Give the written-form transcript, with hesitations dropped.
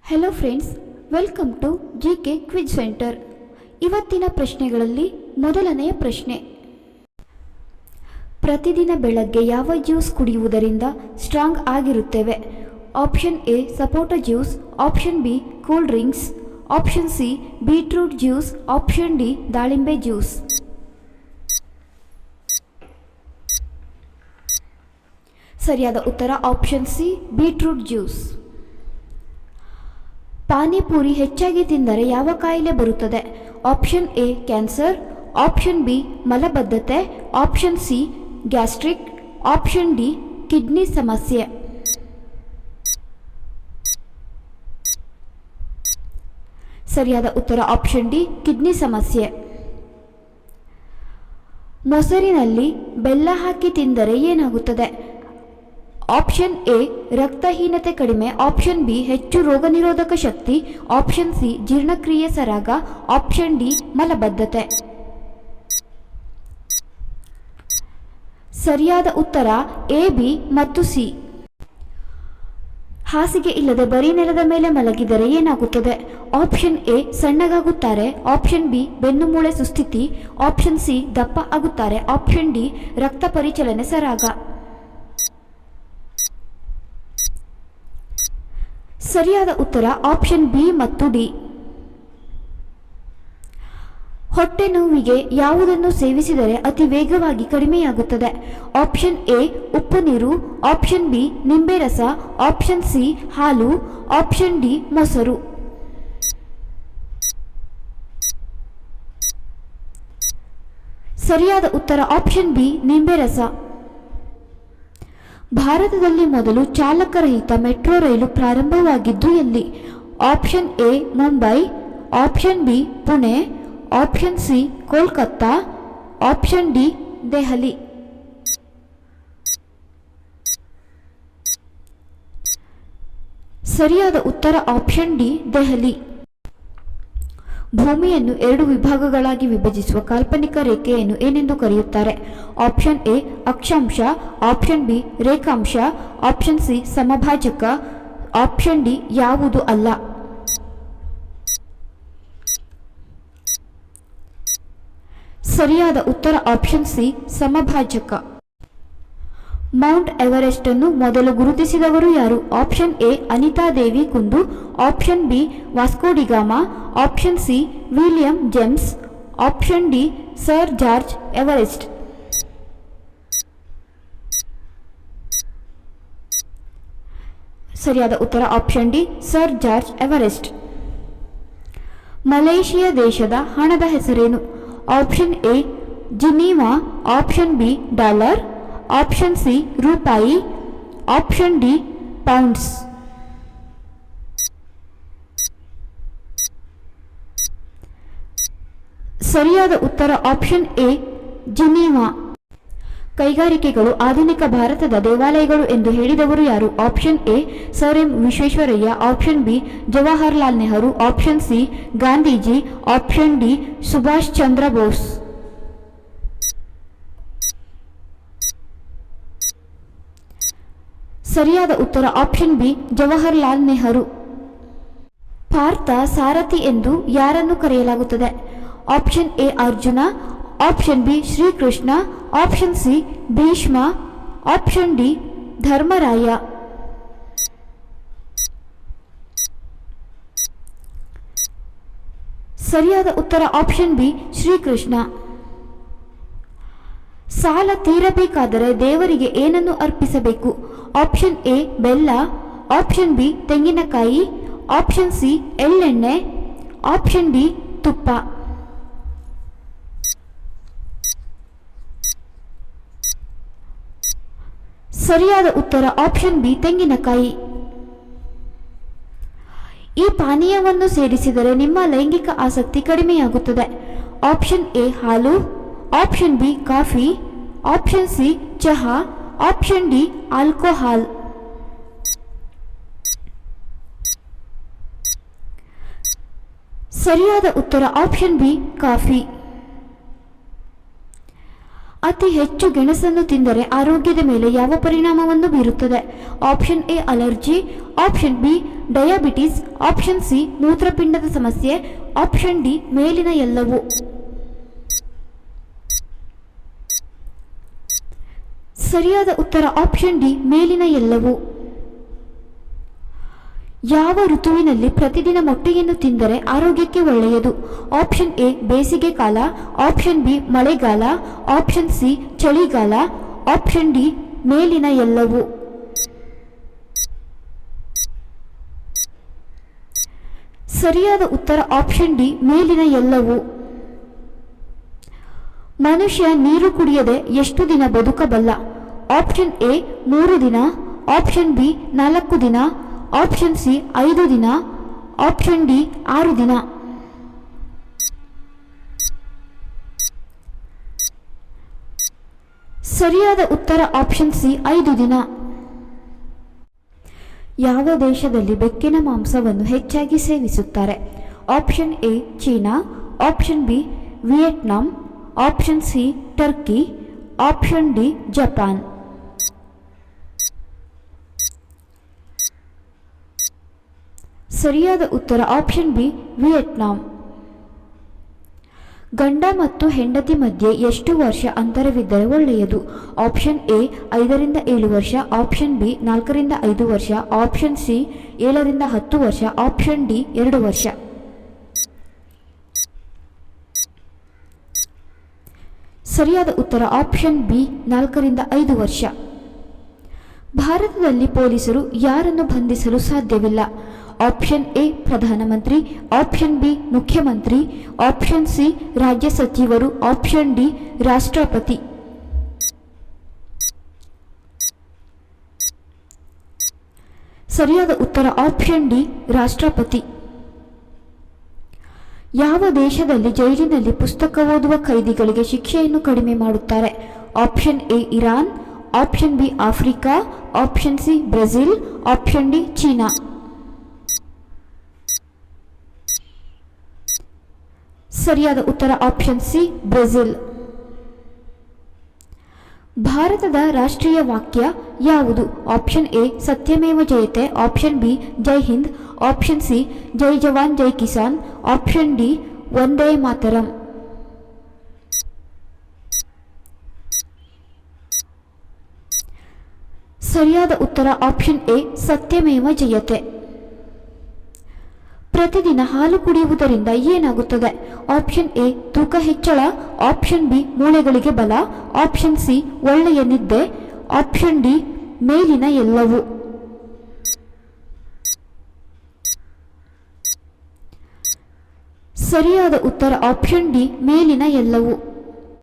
Hello friends, welcome to GK quiz centre. ಇವತ್ತಿನ ಪ್ರಶ್ನೆಗಳಲ್ಲಿ ಮೊದಲನೆಯ ಪ್ರಶ್ನೆ: ಪ್ರತಿದಿನ ಬೆಳಗ್ಗೆ ಯಾವ ಜ್ಯೂಸ್ ಕುಡಿಯುವುದರಿಂದ ಸ್ಟ್ರಾಂಗ್ ಆಗಿರುತ್ತೇವೆ? Option A sapota juice, option B cool drinks, option C beetroot juice, option D ದಾಳಿಂಬೆ ಜ್ಯೂಸ್. ಸರಿಯಾದ ಉತ್ತರ option C beetroot juice. Panipuri ಹೆಚ್ಚಾಗಿ ತಿಂದರೆ ಯಾವ ಕಾಯಿಲೆ ಬರುತ್ತದೆ? Option A cancer, option B ಮಲಬದ್ಧತೆ, option C gastric, option D kidney ಸಮಸ್ಯೆ. ಸರಿಯಾದ ಉತ್ತರ ಆಪ್ಷನ್ ಡಿ ಕಿಡ್ನಿ ಸಮಸ್ಯೆ. ಮೊಸರಿನಲ್ಲಿ ಬೆಲ್ಲ ಹಾಕಿ ತಿಂದರೆ ಏನಾಗುತ್ತದೆ? ಆಪ್ಷನ್ ಎ ರಕ್ತಹೀನತೆ ಕಡಿಮೆ, ಆಪ್ಷನ್ ಬಿ ಹೆಚ್ಚು ರೋಗನಿರೋಧಕ ಶಕ್ತಿ, ಆಪ್ಷನ್ ಸಿ ಜೀರ್ಣಕ್ರಿಯೆ ಸರಾಗ, ಆಪ್ಷನ್ ಡಿ ಮಲಬದ್ಧತೆ. ಸರಿಯಾದ ಉತ್ತರ ಎ, ಬಿ ಮತ್ತು ಸಿ. ಹಾಸಿಗೆ ಇಲ್ಲದೆ ಬರೀ ನೆಲದ ಮೇಲೆ ಮಲಗಿದರೆ ಏನಾಗುತ್ತದೆ? ಆಪ್ಷನ್ ಎ ಸಣ್ಣಗಾಗುತ್ತಾರೆ, ಆಪ್ಷನ್ ಬಿ ಬೆನ್ನು ಮೂಳೆ ಸುಸ್ಥಿತಿ, ಆಪ್ಷನ್ ಸಿ ದಪ್ಪ ಆಗುತ್ತಾರೆ, ಆಪ್ಷನ್ ಡಿ ರಕ್ತ ಪರಿಚಲನೆ ಸರಾಗ. ಸರಿಯಾದ ಉತ್ತರ ಆಪ್ಷನ್ ಬಿ ಮತ್ತು ಡಿ. ಹೊಟ್ಟೆ ನೋವಿಗೆ ಯಾವುದನ್ನು ಸೇವಿಸಿದರೆ ಅತಿ ವೇಗವಾಗಿ ಕಡಿಮೆಯಾಗುತ್ತದೆ? ಆಪ್ಷನ್ ಎ ಉಪ್ಪು ನೀರು, ಆಪ್ಷನ್ ಬಿ ನಿಂಬೆ ರಸ, ಆಪ್ಷನ್ ಸಿ ಹಾಲು, ಆಪ್ಷನ್ ಡಿ ಮೊಸರು. ಸರಿಯಾದ ಉತ್ತರ ಆಪ್ಷನ್ ಬಿ ನಿಂಬೆ ರಸ. ಭಾರತದಲ್ಲಿ ಮೊದಲು ಚಾಲಕರಹಿತ ಮೆಟ್ರೋ ರೈಲು ಪ್ರಾರಂಭವಾಗಿದ್ದು ಎಲ್ಲಿ? Option A Mumbai, option B Pune, option C Kolkata, option D Delhi. ಸರಿಯಾದ ಉತ್ತರ ಆಪ್ಷನ್ ಡಿ ದೆಹಲಿ. ಭೂಮಿಯನ್ನು ಎರಡು ವಿಭಾಗಗಳಾಗಿ ವಿಭಜಿಸುವ ಕಾಲ್ಪನಿಕ ರೇಖೆಯನ್ನು ಏನೆಂದು ಕರೆಯುತ್ತಾರೆ? ಆಪ್ಷನ್ ಎ ಅಕ್ಷಾಂಶ, ಆಪ್ಷನ್ ಬಿ ರೇಖಾಂಶ, ಆಪ್ಷನ್ ಸಿ ಸಮಭಾಜಕ, ಆಪ್ಷನ್ ಡಿ ಯಾವುದು ಅಲ್ಲ. ಸರಿಯಾದ ಉತ್ತರ ಆಪ್ಷನ್ ಸಿ ಸಮಭಾಜಕ. ಮೌಂಟ್ ಎವರೆಸ್ಟ್ ಅನ್ನು ಮೊದಲು ಗುರುತಿಸಿದವರು ಯಾರು? Option A Anita Devi Kundu, option B Vasco da Gama, option C William James, option D Sir George Everest. ಸರಿಯಾದ ಉತ್ತರ option D Sir George Everest. Malaysia ದೇಶದ ಹಣದ ಹೆಸರೇನು? Option A Geneva, option B dollar, option C ರೂಪಾಯಿ, ಆಪ್ಷನ್ ಡಿ ಪೌಂಡ್ಸ್. ಸರಿಯಾದ ಉತ್ತರ option A Geneva. ಕೈಗಾರಿಕೆಗಳು ಆಧುನಿಕ ಭಾರತದ ದೇವಾಲಯಗಳು ಎಂದು ಹೇಳಿದವರು ಯಾರು? Option A Sir M Visvesvaraya, option B Jawaharlal Nehru, option C Gandhiji, option D Subhash Chandra Bose. ಸರಿಯಾದ ಉತ್ತರ ಆಪ್ಷನ್ ಬಿ ಜವಾಹರ್ಲಾಲ್ ನೆಹರು. ಪಾರ್ಥ ಸಾರಥಿ ಎಂದು ಯಾರನ್ನು ಕರೆಯಲಾಗುತ್ತದೆ? Option A Arjuna, option B Shri Krishna, option C Bhishma, option D Dharmaraya. ಸರಿಯಾದ ಉತ್ತರ ಆಪ್ಷನ್ ಬಿ ಶ್ರೀಕೃಷ್ಣ. ಸಾಲ ತೀರಬೇಕಾದರೆ ದೇವರಿಗೆ ಏನನ್ನು ಅರ್ಪಿಸಬೇಕು? ಆಪ್ಷನ್ ಎ ಬೆಲ್ಲ, ಆಪ್ಷನ್ ಬಿ ತೆಂಗಿನಕಾಯಿ, ಆಪ್ಷನ್ ಸಿ ಎಳ್ಳೆಣ್ಣೆ, ಆಪ್ಷನ್ ಡಿ ತುಪ್ಪ. ಸರಿಯಾದ ಉತ್ತರ ಆಪ್ಷನ್ ಬಿ ತೆಂಗಿನಕಾಯಿ. ಈ ಪಾನೀಯವನ್ನು ಸೇರಿಸಿದರೆ ನಿಮ್ಮ ಲೈಂಗಿಕ ಆಸಕ್ತಿ ಕಡಿಮೆಯಾಗುತ್ತದೆ? ಆಪ್ಷನ್ ಎ ಹಾಲು, option B coffee, option C ಚಹಾ, ಆಪ್ಷನ್ ಡಿ ಆಲ್ಕೋಹಾಲ್. ಸರಿಯಾದ ಉತ್ತರ ಆಪ್ಷನ್ ಬಿ ಕಾಫಿ. ಅತಿ ಹೆಚ್ಚು ಗೆಣಸನ್ನು ತಿಂದರೆ ಆರೋಗ್ಯದ ಮೇಲೆ ಯಾವ ಪರಿಣಾಮವನ್ನು ಬೀರುತ್ತದೆ? Option A allergy, option B diabetes, option C ಮೂತ್ರಪಿಂಡದ ಸಮಸ್ಯೆ, ಆಪ್ಷನ್ ಡಿ ಮೇಲಿನ ಎಲ್ಲವೂ. ಸರಿಯಾದ ಉತ್ತರ ಆಪ್ಷನ್ ಡಿ ಮೇಲಿನ ಎಲ್ಲವೂ. ಯಾವ ಋತುವಿನಲ್ಲಿ ಪ್ರತಿದಿನ ಮೊಟ್ಟೆಯನ್ನು ತಿಂದರೆ ಆರೋಗ್ಯಕ್ಕೆ ಒಳ್ಳೆಯದು? ಆಪ್ಷನ್ ಎ ಬೇಸಿಗೆ ಕಾಲ, ಆಪ್ಷನ್ ಬಿ ಮಳೆಗಾಲ, ಆಪ್ಷನ್ ಸಿ ಚಳಿಗಾಲ, ಆಪ್ಷನ್ ಡಿ ಮೇಲಿನ ಎಲ್ಲವೂ. ಸರಿಯಾದ ಉತ್ತರ ಆಪ್ಷನ್ ಡಿ ಮೇಲಿನ ಎಲ್ಲವೂ. ಮನುಷ್ಯ ನೀರು ಕುಡಿಯದೆ ಎಷ್ಟು ದಿನ ಬದುಕಬಲ್ಲ? ಆಪ್ಷನ್ ಎ 3 ದಿನ, ಆಪ್ಷನ್ ಬಿ 4 ದಿನ, ಆಪ್ಷನ್ ಸಿ 5 ದಿನ, ಆಪ್ಷನ್ ಡಿ 6 ದಿನ. ಸರಿಯಾದ ಉತ್ತರ ಆಪ್ಷನ್ ಸಿ 5 ದಿನ. ಯಾವ ದೇಶದಲ್ಲಿ ಬೆಕ್ಕಿನ ಮಾಂಸವನ್ನು ಹೆಚ್ಚಾಗಿ ಸೇವಿಸುತ್ತಾರೆ? Option A China, option B Vietnam, option C Turkey, option D Japan. ಸರಿಯಾದ ಉತ್ತರ ಆಪ್ಷನ್ ಬಿ ವಿಯೆಟ್ನಾಂ. ಗಂಡ ಮತ್ತು ಹೆಂಡತಿ ಮಧ್ಯೆ ಎಷ್ಟು ವರ್ಷ ಅಂತರವಿದ್ದರೆ ಒಳ್ಳೆಯದು? ಆಪ್ಷನ್ ಎ 5 ರಿಂದ 7 ವರ್ಷ, ಆಪ್ಷನ್ ಬಿ 4 ರಿಂದ 5 ವರ್ಷ, ಆಪ್ಷನ್ ಸಿ 7 ರಿಂದ 10 ವರ್ಷ, ಆಪ್ಷನ್ ಡಿ 2 ವರ್ಷ. ಸರಿಯಾದ ಉತ್ತರ ಆಪ್ಷನ್ ಬಿ 4 ರಿಂದ 5 ವರ್ಷ. ಭಾರತದಲ್ಲಿ ಪೊಲೀಸರು ಯಾರನ್ನು ಬಂಧಿಸಲು ಸಾಧ್ಯವಿಲ್ಲ? ಆಪ್ಷನ್ ಎ ಪ್ರಧಾನಮಂತ್ರಿ, ಆಪ್ಷನ್ ಬಿ ಮುಖ್ಯಮಂತ್ರಿ, ಆಪ್ಷನ್ ಸಿ ರಾಜ್ಯ ಸಚಿವರು, ಆಪ್ಷನ್ ಡಿ ರಾಷ್ಟ್ರಪತಿ. ಸರಿಯಾದ ಉತ್ತರ ಆಪ್ಷನ್ ಡಿ ರಾಷ್ಟ್ರಪತಿ. ಯಾವ ದೇಶದಲ್ಲಿ ಜೈಲಿನಲ್ಲಿ ಪುಸ್ತಕ ಓದುವ ಖೈದಿಗಳಿಗೆ ಶಿಕ್ಷೆಯನ್ನು ಕಡಿಮೆ ಮಾಡುತ್ತಾರೆ? Option A Iran, option B Africa, option C Brazil, option D China. ಸರಿಯಾದ ಉತ್ತರ ಆಪ್ಷನ್ ಸಿ ಬ್ರೆಜಿಲ್. ಭಾರತದ ರಾಷ್ಟ್ರೀಯ ವಾಕ್ಯ ಯಾವುದು? Option A Satyameva Jayate, option B Jai Hind, option C Jai Jawan Jai Kisan, option D Vande Mataram. ಸರಿಯಾದ ಉತ್ತರ ಆಪ್ಷನ್ ಎ ಸತ್ಯಮೇವ ಜಯತೆ. ಪ್ರತಿದಿನ ಹಾಲು ಕುಡಿಯುವುದರಿಂದ ಏನಾಗುತ್ತದೆ? ಆಪ್ಷನ್ ಎ ತೂಕ ಹೆಚ್ಚಳ, ಆಪ್ಷನ್ ಬಿ ಮೂಳೆಗಳಿಗೆ ಬಲ, ಆಪ್ಷನ್ ಸಿ ಒಳ್ಳೆಯ ನಿದ್ದೆ, ಆಪ್ಷನ್ ಡಿ ಮೇಲಿನ ಎಲ್ಲವೂ. ಸರಿಯಾದ ಉತ್ತರ ಆಪ್ಷನ್ ಡಿ ಮೇಲಿನ ಎಲ್ಲವೂ.